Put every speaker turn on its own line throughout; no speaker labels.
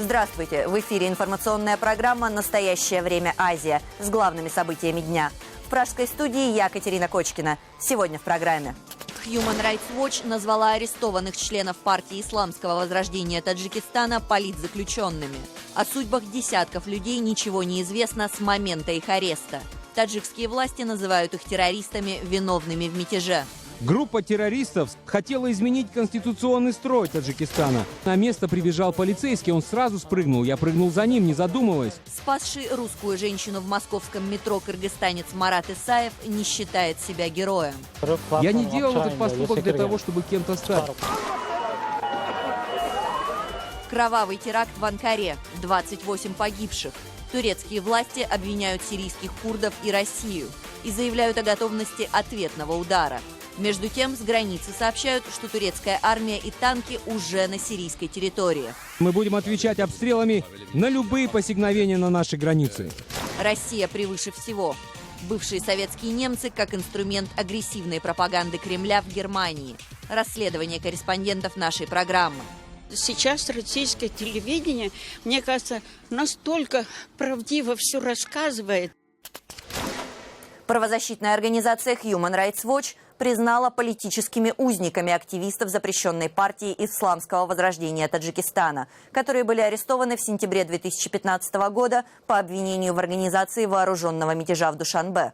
Здравствуйте! В эфире информационная программа «Настоящее время Азия» с главными событиями дня. В пражской студии я, Катерина Кочкина. Сегодня в программе. Human Rights Watch назвала арестованных членов партии Исламского возрождения Таджикистана политзаключенными. О судьбах десятков людей ничего не известно с момента их ареста. Таджикские власти называют их террористами, виновными в мятеже.
Группа террористов хотела изменить конституционный строй Таджикистана. На место прибежал полицейский, он сразу спрыгнул. Я прыгнул за ним, не задумываясь.
Спасший русскую женщину в московском метро кыргызстанец Марат Исаев не считает себя героем.
Я не делал этот поступок для того, чтобы кем-то стать.
Кровавый теракт в Анкаре. 28 погибших. Турецкие власти обвиняют сирийских курдов и Россию и заявляют о готовности ответного удара. Между тем, с границы сообщают, что турецкая армия и танки уже на сирийской территории.
Мы будем отвечать обстрелами на любые посягновения на наши границы.
Россия превыше всего. Бывшие советские немцы как инструмент агрессивной пропаганды Кремля в Германии. Расследование корреспондентов нашей программы.
Сейчас российское телевидение, мне кажется, настолько правдиво все рассказывает.
Правозащитная организация Human Rights Watch признала политическими узниками активистов запрещенной партии Исламского возрождения Таджикистана, которые были арестованы в сентябре 2015 года по обвинению в организации вооруженного мятежа в Душанбе.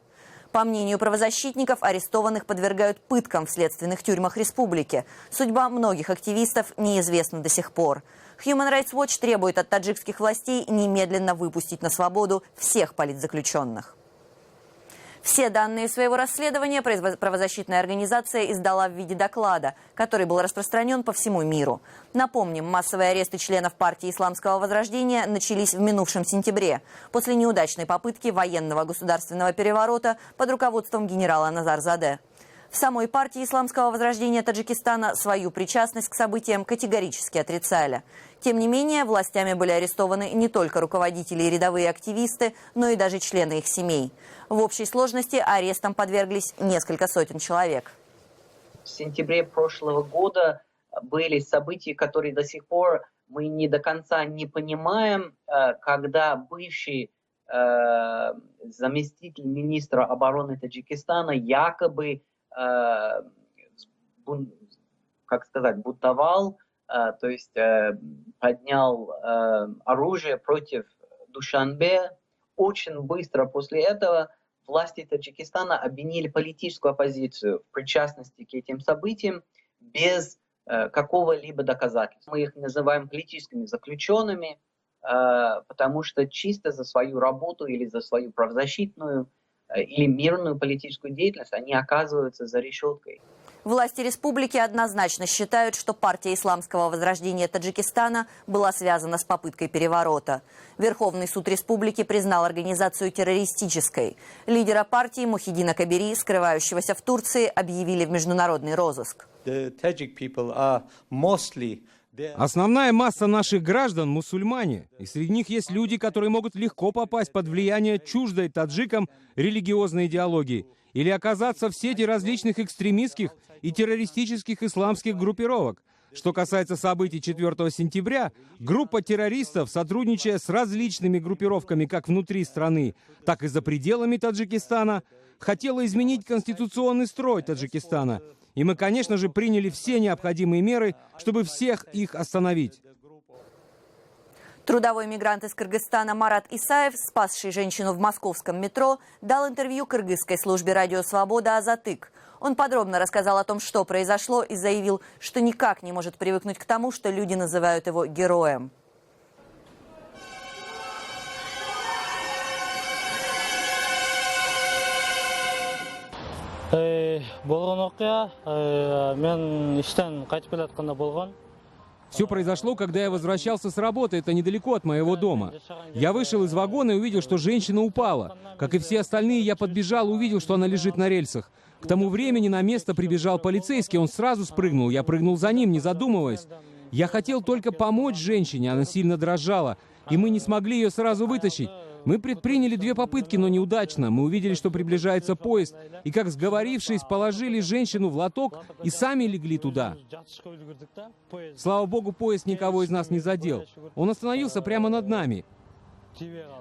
По мнению правозащитников, арестованных подвергают пыткам в следственных тюрьмах республики. Судьба многих активистов неизвестна до сих пор. Human Rights Watch требует от таджикских властей немедленно выпустить на свободу всех политзаключенных. Все данные своего расследования правозащитная организация издала в виде доклада, который был распространен по всему миру. Напомним, массовые аресты членов партии Исламского возрождения начались в минувшем сентябре, после неудачной попытки военного государственного переворота под руководством генерала Назарзаде. В самой партии Исламского возрождения Таджикистана свою причастность к событиям категорически отрицали. Тем не менее, властями были арестованы не только руководители и рядовые активисты, но и даже члены их семей. В общей сложности арестам подверглись несколько сотен человек.
В сентябре прошлого года были события, которые до сих пор мы не до конца не понимаем, когда бывший заместитель министра обороны Таджикистана якобы бунтовал, то есть поднял оружие против Душанбе. Очень быстро после этого власти Таджикистана обвинили политическую оппозицию в причастности к этим событиям без какого-либо доказательства. Мы их называем политическими заключенными, потому что чисто за свою работу или за свою правозащитную или мирную политическую деятельность они оказываются за решеткой.
Власти республики однозначно считают, что партия Исламского возрождения Таджикистана была связана с попыткой переворота. Верховный суд республики признал организацию террористической. Лидера партии Мухиддина Кабири, скрывающегося в Турции, объявили в международный розыск.
Основная масса наших граждан – мусульмане. И среди них есть люди, которые могут легко попасть под влияние чуждой таджикам религиозной идеологии или оказаться в сети различных экстремистских и террористических исламских группировок. Что касается событий 4 сентября, группа террористов, сотрудничая с различными группировками как внутри страны, так и за пределами Таджикистана, хотела изменить конституционный строй Таджикистана. И мы, конечно же, приняли все необходимые меры, чтобы всех их остановить.
Трудовой мигрант из Кыргызстана Марат Исаев, спасший женщину в московском метро, дал интервью кыргызской службе «Радио Свобода» «Азатык». Он подробно рассказал о том, что произошло, и заявил, что никак не может привыкнуть к тому, что люди называют его героем.
Все произошло, когда я возвращался с работы, это недалеко от моего дома. Я вышел из вагона и увидел, что женщина упала. Как и все остальные, я подбежал и увидел, что она лежит на рельсах. К тому времени на место прибежал полицейский, он сразу спрыгнул. Я прыгнул за ним, не задумываясь. Я хотел только помочь женщине, она сильно дрожала, и мы не смогли ее сразу вытащить. Мы предприняли 2 попытки, но неудачно. Мы увидели, что приближается поезд, и как сговорившись, положили женщину в лоток и сами легли туда. Слава богу, поезд никого из нас не задел. Он остановился прямо над нами.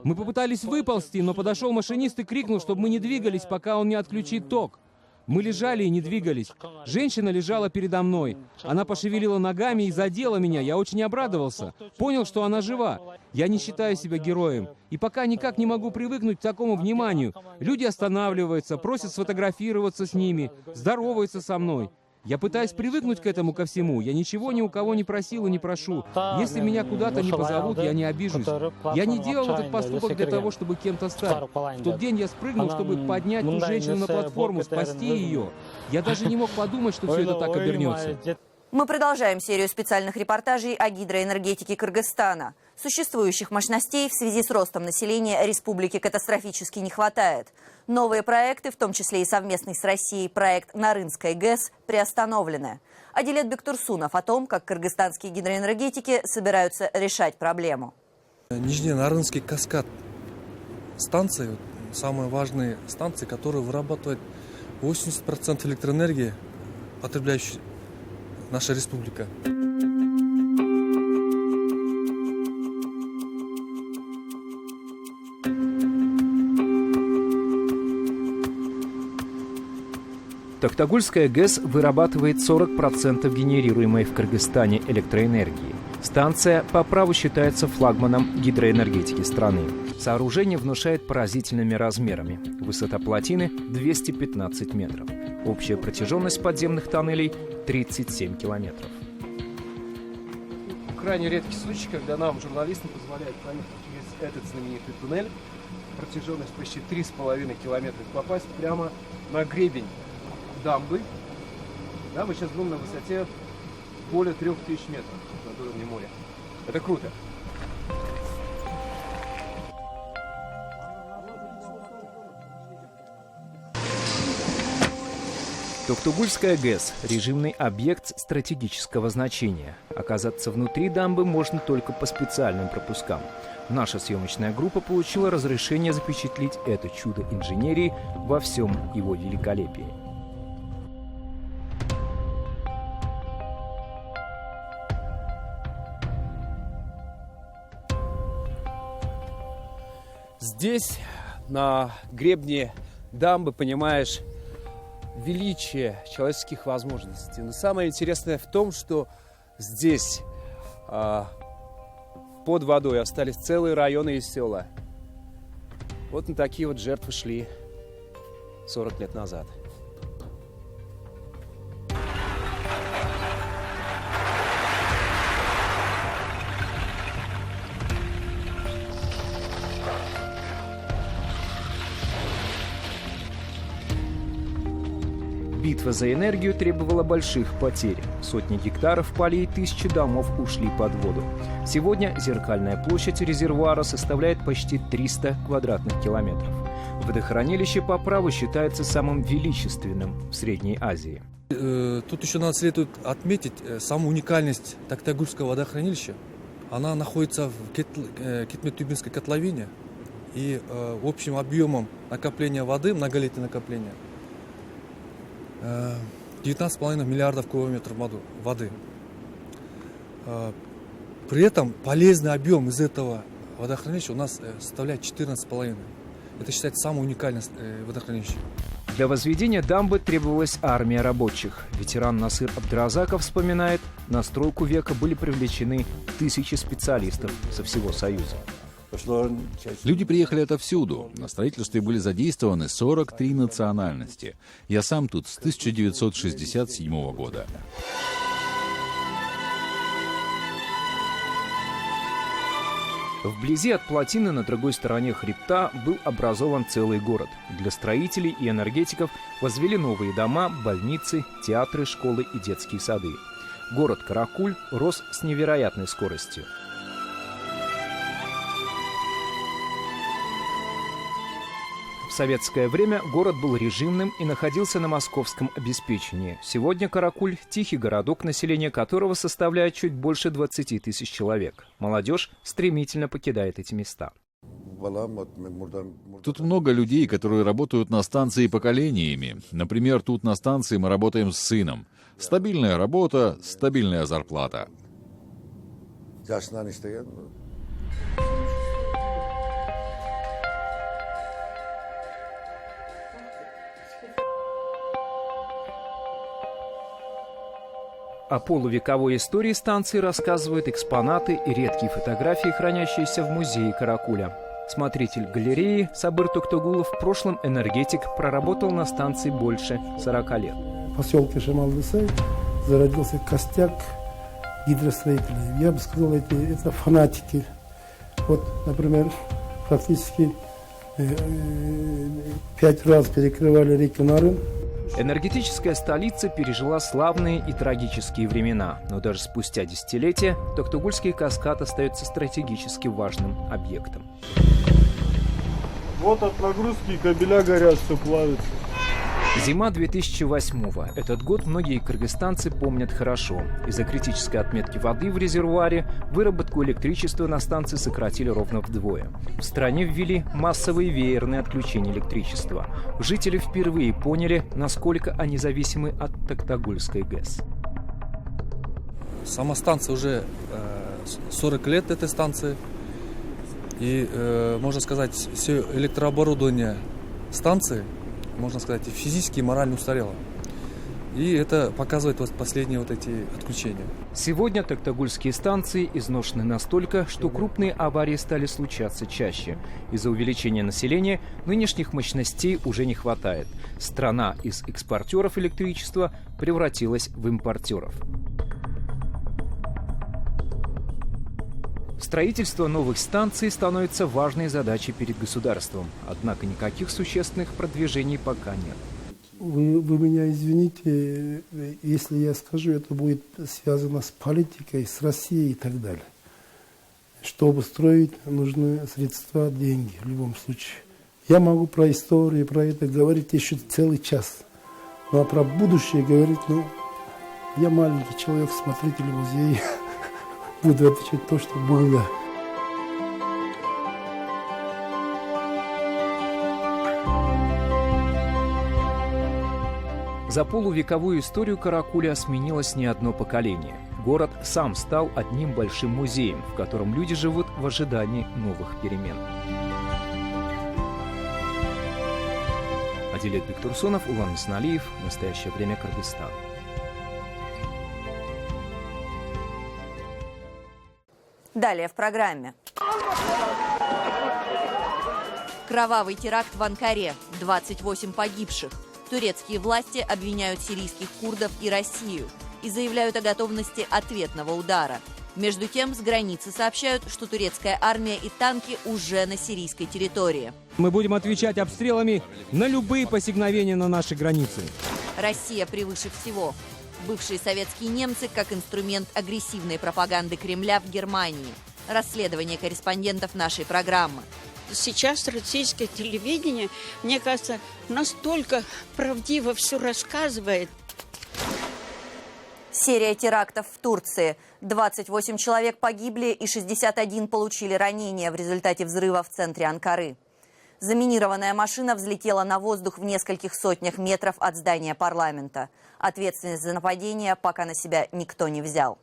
Мы попытались выползти, но подошел машинист и крикнул, чтобы мы не двигались, пока он не отключит ток. Мы лежали и не двигались. Женщина лежала передо мной. Она пошевелила ногами и задела меня. Я очень обрадовался. Понял, что она жива. Я не считаю себя героем. И пока никак не могу привыкнуть к такому вниманию. Люди останавливаются, просят сфотографироваться с ними, здороваются со мной. Я пытаюсь привыкнуть к этому ко всему. Я ничего ни у кого не просил и не прошу. Если меня куда-то не позовут, я не обижусь. Я не делал этот поступок для того, чтобы кем-то стать. В тот день я спрыгнул, чтобы поднять ту женщину на платформу, спасти ее. Я даже не мог подумать, что все это так обернется.
Мы продолжаем серию специальных репортажей о гидроэнергетике Кыргызстана. Существующих мощностей в связи с ростом населения республики катастрофически не хватает. Новые проекты, в том числе и совместный с Россией проект Нарынской ГЭС, приостановлены. Адилет Бектурсунов о том, как кыргызстанские гидроэнергетики собираются решать проблему.
Нижний Нарынский каскад. Станции, самые важные станции, которые вырабатывают 80% электроэнергии, потребляющей наша республика.
Токтагульская ГЭС вырабатывает 40% генерируемой в Кыргызстане электроэнергии. Станция по праву считается флагманом гидроэнергетики страны. Сооружение внушает поразительными размерами. Высота плотины 215 метров. Общая протяженность подземных тоннелей 37 километров.
Крайне редкий случай, когда нам, журналистам, позволяют проехать через этот знаменитый туннель, протяженность почти 3,5 километра, попасть прямо на гребень дамбы. Да, мы сейчас будем на высоте более 3000 метров над уровнем моря. Это круто.
Токтагульская ГЭС – режимный объект стратегического значения. Оказаться внутри дамбы можно только по специальным пропускам. Наша съемочная группа получила разрешение запечатлеть это чудо инженерии во всем его великолепии.
Здесь, на гребне дамбы, понимаешь величие человеческих возможностей. Но самое интересное в том, что здесь под водой остались целые районы и села. Вот на такие вот жертвы шли 40 лет назад.
Битва за энергию требовала больших потерь. Сотни гектаров полей и тысячи домов ушли под воду. Сегодня зеркальная площадь резервуара составляет почти 300 квадратных километров. Водохранилище по праву считается самым величественным в Средней Азии.
Тут еще следует отметить саму уникальность Токтагульского водохранилища. Она находится в Кетме-Тюбинской котловине. И общим объемом накопления воды, многолетнее накопление, 19,5 миллиардов кубометров воды. При этом полезный объем из этого водохранилища у нас составляет 14,5. Это считается самое уникальное водохранилище.
Для возведения дамбы требовалась армия рабочих. Ветеран Насыр Абдразаков вспоминает, на стройку века были привлечены тысячи специалистов со всего Союза.
Люди приехали отовсюду. На строительстве были задействованы 43 национальности. Я сам тут с 1967 года.
Вблизи от плотины на другой стороне хребта был образован целый город. Для строителей и энергетиков возвели новые дома, больницы, театры, школы и детские сады. Город Каракуль рос с невероятной скоростью. В советское время город был режимным и находился на московском обеспечении. Сегодня Каракуль – тихий городок, население которого составляет чуть больше 20 тысяч человек. Молодежь стремительно покидает эти места.
Тут много людей, которые работают на станции поколениями. Например, тут на станции мы работаем с сыном. Стабильная работа, стабильная зарплата.
О полувековой истории станции рассказывают экспонаты и редкие фотографии, хранящиеся в музее Каракуля. Смотритель галереи Сабыр Токтогулов, в прошлом энергетик, проработал на станции больше 40 лет.
В поселке Шамал-Дысай зародился костяк гидростроителей. Я бы сказал, это фанатики. Вот, например, практически 5 раз перекрывали реку Нарын.
Энергетическая столица пережила славные и трагические времена, но даже спустя десятилетия Токтогульский каскад остается стратегически важным объектом.
Вот от нагрузки кабеля горят, все плавится.
Зима 2008-го. Этот год многие кыргызстанцы помнят хорошо. Из-за критической отметки воды в резервуаре выработку электричества на станции сократили ровно вдвое. В стране ввели массовые веерные отключения электричества. Жители впервые поняли, насколько они зависимы от Токтогульской ГЭС.
Сама станция уже 40 лет, этой станции. И, можно сказать, все электрооборудование станции, можно сказать, физически и морально устарело. И это показывает вот последние вот эти отключения.
Сегодня токтогульские станции изношены настолько, что крупные аварии стали случаться чаще. Из-за увеличения населения нынешних мощностей уже не хватает. Страна из экспортеров электричества превратилась в импортеров. Строительство новых станций становится важной задачей перед государством. Однако никаких существенных продвижений пока нет.
Вы меня извините, если я скажу, это будет связано с политикой, с Россией и так далее. Чтобы строить, нужны средства, деньги в любом случае. Я могу про историю, про это говорить еще целый час. Ну а про будущее говорить, я маленький человек, смотритель музея. Буду отвечать то, что было.
За полувековую историю Каракуля сменилось не одно поколение. Город сам стал одним большим музеем, в котором люди живут в ожидании новых перемен. Адилет Бектурсунов, Улан Мисналиев. Настоящее время, Кыргызстан.
Далее в программе. Кровавый теракт в Анкаре. 28 погибших. Турецкие власти обвиняют сирийских курдов и Россию и заявляют о готовности ответного удара. Между тем, с границы сообщают, что турецкая армия и танки уже на сирийской территории.
Мы будем отвечать обстрелами на любые посягновения на наши границы.
Россия превыше всего. Бывшие советские немцы как инструмент агрессивной пропаганды Кремля в Германии. Расследование корреспондентов нашей программы.
Сейчас российское телевидение, мне кажется, настолько правдиво все рассказывает.
Серия терактов в Турции. 28 человек погибли и 61 получили ранения в результате взрыва в центре Анкары. Заминированная машина взлетела на воздух в нескольких сотнях метров от здания парламента. Ответственность за нападение пока на себя никто не взял.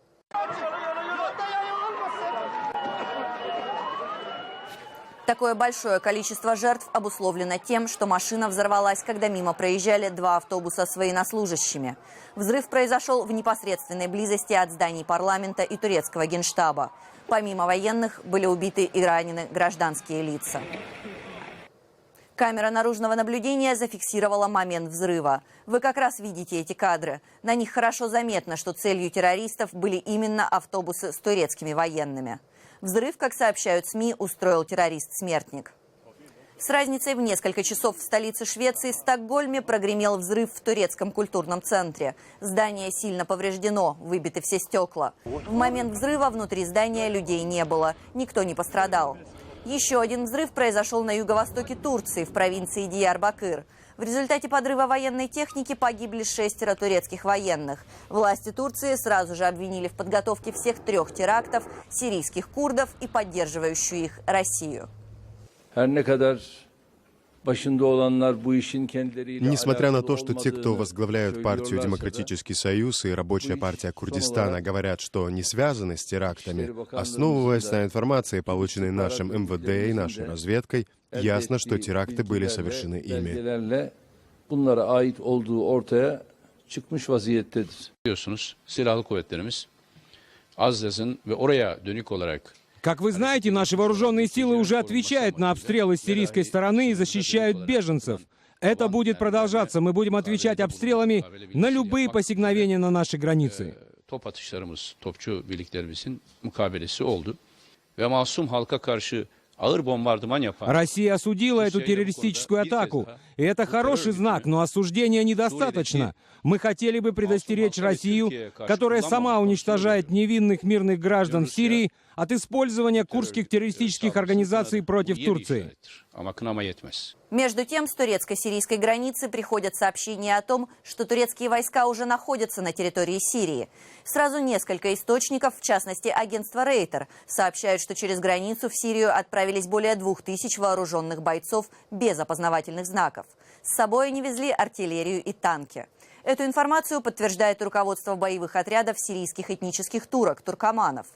Такое большое количество жертв обусловлено тем, что машина взорвалась, когда мимо проезжали 2 автобуса с военнослужащими. Взрыв произошел в непосредственной близости от зданий парламента и турецкого генштаба. Помимо военных были убиты и ранены гражданские лица. Камера наружного наблюдения зафиксировала момент взрыва. Вы как раз видите эти кадры. На них хорошо заметно, что целью террористов были именно автобусы с турецкими военными. Взрыв, как сообщают СМИ, устроил террорист-смертник. С разницей в несколько часов в столице Швеции, Стокгольме, прогремел взрыв в турецком культурном центре. Здание сильно повреждено, выбиты все стекла. В момент взрыва внутри здания людей не было, никто не пострадал. Еще один взрыв произошел на юго-востоке Турции, в провинции Диярбакыр. В результате подрыва военной техники погибли 6 турецких военных. Власти Турции сразу же обвинили в подготовке всех 3 терактов сирийских курдов и поддерживающую их Россию.
Несмотря на то, что те, кто возглавляют партию «Демократический союз» и Рабочая партия Курдистана говорят, что не связаны с терактами, основываясь на информации, полученной нашим МВД и нашей разведкой, ясно, что теракты были совершены ими.
Как вы знаете, наши вооруженные силы уже отвечают на обстрелы с сирийской стороны и защищают беженцев. Это будет продолжаться. Мы будем отвечать обстрелами на любые посягновения на наши границы. Россия осудила эту террористическую атаку. И это хороший знак, но осуждения недостаточно. Мы хотели бы предостеречь Россию, которая сама уничтожает невинных мирных граждан в Сирии, от использования курдских террористических организаций против Турции.
Между тем, с турецко-сирийской границы приходят сообщения о том, что турецкие войска уже находятся на территории Сирии. Сразу несколько источников, в частности агентство Рейтер, сообщают, что через границу в Сирию отправились более 2000 вооруженных бойцов без опознавательных знаков. С собой они везли артиллерию и танки. Эту информацию подтверждает руководство боевых отрядов сирийских этнических турок, туркоманов.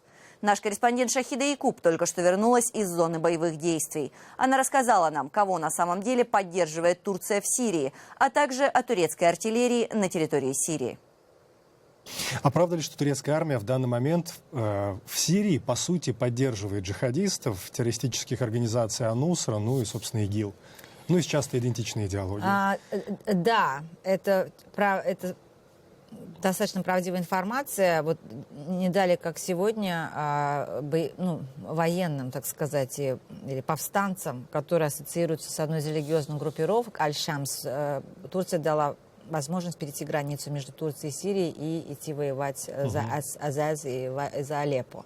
Наш корреспондент Шахида Якуб только что вернулась из зоны боевых действий. Она рассказала нам, кого на самом деле поддерживает Турция в Сирии, а также о турецкой артиллерии на территории Сирии.
А правда ли, что турецкая армия в данный момент в Сирии, по сути, поддерживает джихадистов, террористических организаций АНУСРА, ну и, собственно, ИГИЛ? Ну и часто идентичные идеологии.
Да, это достаточно правдивая информация. Вот не далее, как сегодня, военным, так сказать, или повстанцам, которые ассоциируются с одной из религиозных группировок, Аль-Шамс, Турция дала возможность перейти границу между Турцией и Сирией и идти воевать за Азаз и за Алеппо.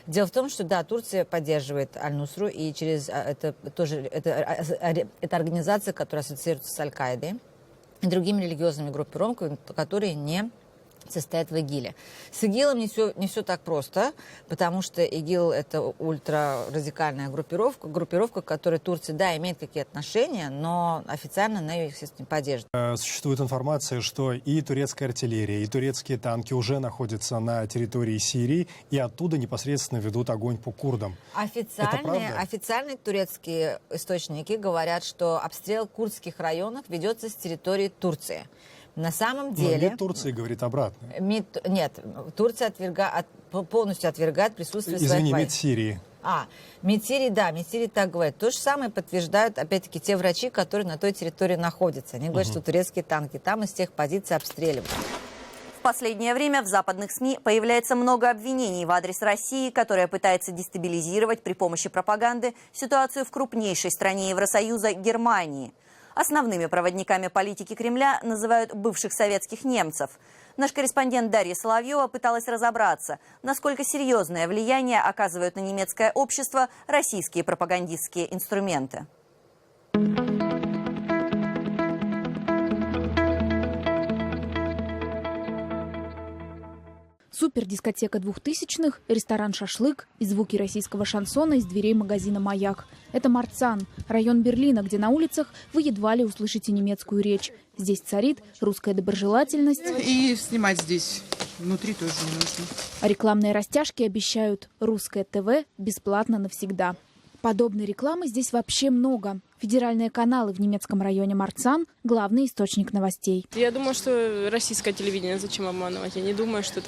Дело в том, что да, Турция поддерживает Аль-Нусру, и через это организация, которая ассоциируется с Аль-Каидой и другими религиозными группировками, которые не состоят в ИГИЛе. С ИГИЛом не все так просто, потому что ИГИЛ — это ультрарадикальная группировка, к которой Турция, да, имеет какие-то отношения, но официально она ее, естественно, не поддерживает.
Существует информация, что и турецкая артиллерия, и турецкие танки уже находятся на территории Сирии и оттуда непосредственно ведут огонь по курдам.
Официальные турецкие источники говорят, что обстрел курдских районов ведется с территории Турции. На самом деле...
Но МИД Турции говорит обратно.
Нет, Турция полностью отвергает присутствие своих войск.
МИД Сирии.
МИД Сирии, да, МИД Сирии так говорит. То же самое подтверждают, опять-таки, те врачи, которые на той территории находятся. Они говорят, что турецкие танки там из тех позиций обстреливают.
В последнее время в западных СМИ появляется много обвинений в адрес России, которая пытается дестабилизировать при помощи пропаганды ситуацию в крупнейшей стране Евросоюза Германии. Основными проводниками политики Кремля называют бывших советских немцев. Наш корреспондент Дарья Соловьева пыталась разобраться, насколько серьезное влияние оказывают на немецкое общество российские пропагандистские инструменты.
Супердискотека 2000-х, ресторан «Шашлык» и звуки российского шансона из дверей магазина «Маяк». Это Марцан, район Берлина, где на улицах вы едва ли услышите немецкую речь. Здесь царит русская доброжелательность.
И снимать здесь внутри тоже не нужно.
А рекламные растяжки обещают: русское ТВ бесплатно навсегда. Подобной рекламы здесь вообще много. Федеральные каналы в немецком районе Марцан – главный источник новостей.
Я думаю, что российское телевидение, зачем обманывать? Я не думаю, что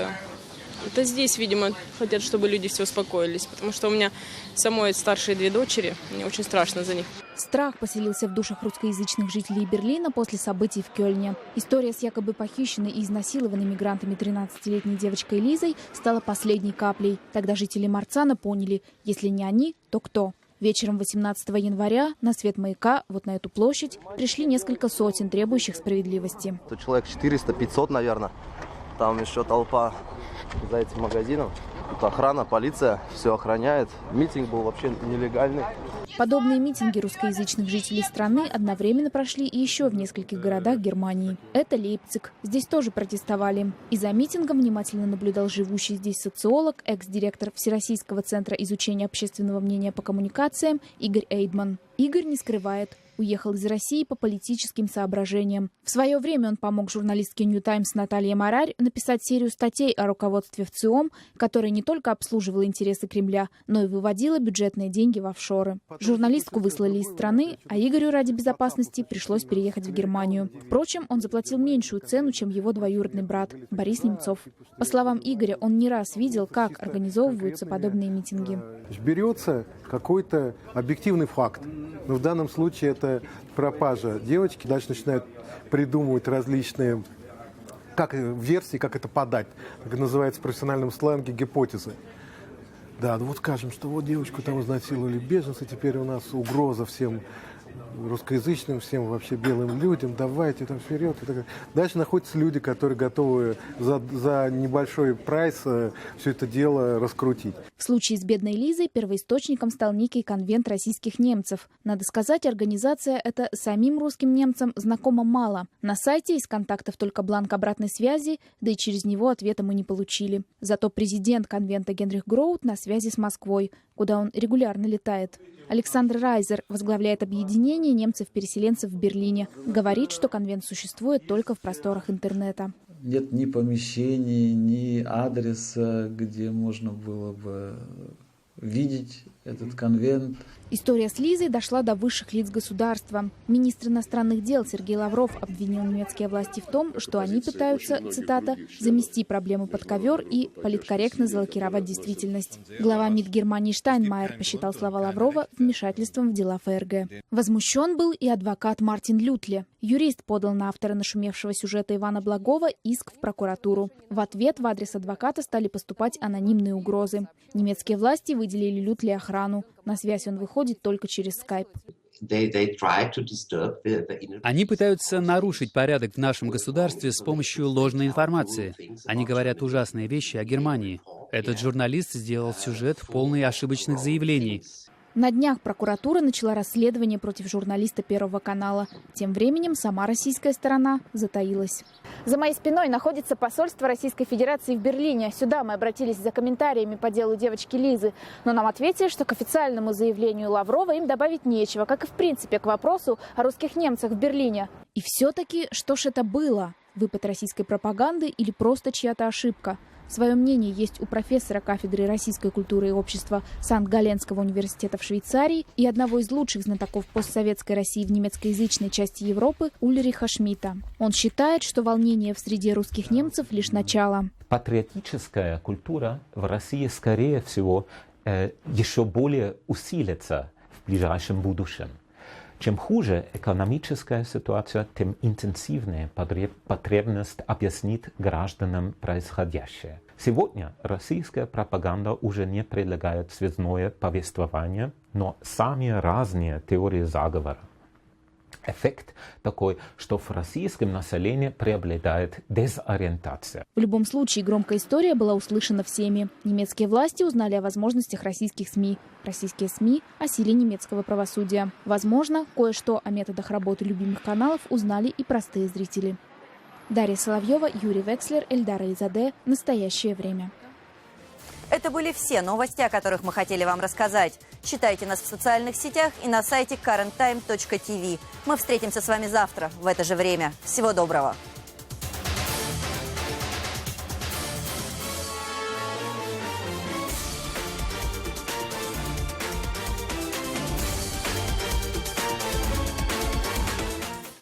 это здесь, видимо, хотят, чтобы люди все успокоились. Потому что у меня самой старшие 2 дочери, мне очень страшно за них.
Страх поселился в душах русскоязычных жителей Берлина после событий в Кёльне. История с якобы похищенной и изнасилованной мигрантами 13-летней девочкой Лизой стала последней каплей. Тогда жители Марцана поняли, если не они, то кто? Вечером 18 января на свет Маяка, вот на эту площадь, пришли несколько сотен требующих справедливости.
Человек 400-500, наверное. Там еще толпа за этим магазином. Тут охрана, полиция, все охраняет. Митинг был вообще нелегальный.
Подобные митинги русскоязычных жителей страны одновременно прошли и еще в нескольких городах Германии. Это Лейпциг. Здесь тоже протестовали. И за митингом внимательно наблюдал живущий здесь социолог, экс-директор Всероссийского центра изучения общественного мнения по коммуникациям Игорь Эйдман. Игорь не скрывает. Уехал из России по политическим соображениям. В свое время он помог журналистке New Times Наталье Марарь написать серию статей о руководстве ВЦИОМ, которая не только обслуживала интересы Кремля, но и выводила бюджетные деньги в офшоры. Журналистку выслали из страны, а Игорю ради безопасности пришлось переехать в Германию. Впрочем, он заплатил меньшую цену, чем его двоюродный брат Борис Немцов. По словам Игоря, он не раз видел, как организовываются подобные митинги.
Берется какой-то объективный факт. Но в данном случае это пропажа девочки. Дальше начинают придумывать различные версии, как это подать. Как это называется в профессиональном сленге, гипотезы. Да, ну вот скажем, что вот девочку там изнасиловали беженцы, теперь у нас угроза всем русскоязычным, всем вообще белым людям, давайте там вперед. И так далее. Дальше находятся люди, которые готовы за небольшой прайс все это дело раскрутить.
В случае с бедной Лизой первоисточником стал некий конвент российских немцев. Надо сказать, организация эта самим русским немцам знакома мало. На сайте из контактов только бланк обратной связи, да и через него ответа мы не получили. Зато президент конвента Генрих Гроут на связи с Москвой, куда он регулярно летает. Александр Райзер возглавляет объединение немцев-переселенцев в Берлине. Говорит, что конвент существует только в просторах интернета.
Нет ни помещений, ни адреса, где можно было бы видеть этот конвент.
История с Лизой дошла до высших лиц государства. Министр иностранных дел Сергей Лавров обвинил немецкие власти в том, что они пытаются, цитата, «замести проблему под ковер и политкорректно залокировать действительность». Глава МИД Германии Штайнмайер посчитал слова Лаврова вмешательством в дела ФРГ. Возмущен был и адвокат Мартин Лютле. Юрист подал на автора нашумевшего сюжета Ивана Благова иск в прокуратуру. В ответ в адрес адвоката стали поступать анонимные угрозы. Немецкие власти выделили Лютле охрану. На связь он выходит только через скайп.
Они пытаются нарушить порядок в нашем государстве с помощью ложной информации. Они говорят ужасные вещи о Германии. Этот журналист сделал сюжет полный ошибочных заявлений.
На днях прокуратура начала расследование против журналиста Первого канала. Тем временем сама российская сторона затаилась. За моей спиной находится посольство Российской Федерации в Берлине. Сюда мы обратились за комментариями по делу девочки Лизы. Но нам ответили, что к официальному заявлению Лаврова им добавить нечего, как и в принципе к вопросу о русских немцах в Берлине. И все-таки, что ж это было? Выпад российской пропаганды или просто чья-то ошибка? Свое мнение есть у профессора кафедры российской культуры и общества Санкт-Галленского университета в Швейцарии и одного из лучших знатоков постсоветской России в немецкоязычной части Европы Ульриха Шмидта. Он считает, что волнение в среде русских немцев лишь начало.
Патриотическая культура в России, скорее всего, еще более усилится в ближайшем будущем. Чем хуже экономическая ситуация, тем интенсивнее потребность объяснить гражданам происходящее. Сегодня российская пропаганда уже не предлагает связное повествование, но самые разные теории заговора. Эффект такой, что в российском населении преобладает дезориентация.
В любом случае, громкая история была услышана всеми. Немецкие власти узнали о возможностях российских СМИ. Российские СМИ о силе немецкого правосудия. Возможно, кое-что о методах работы любимых каналов узнали и простые зрители. Дарья Соловьева, Юрий Векслер, Эльдар Эльзаде. Настоящее время.
Это были все новости, о которых мы хотели вам рассказать. Читайте нас в социальных сетях и на сайте currenttime.tv. Мы встретимся с вами завтра в это же время. Всего доброго!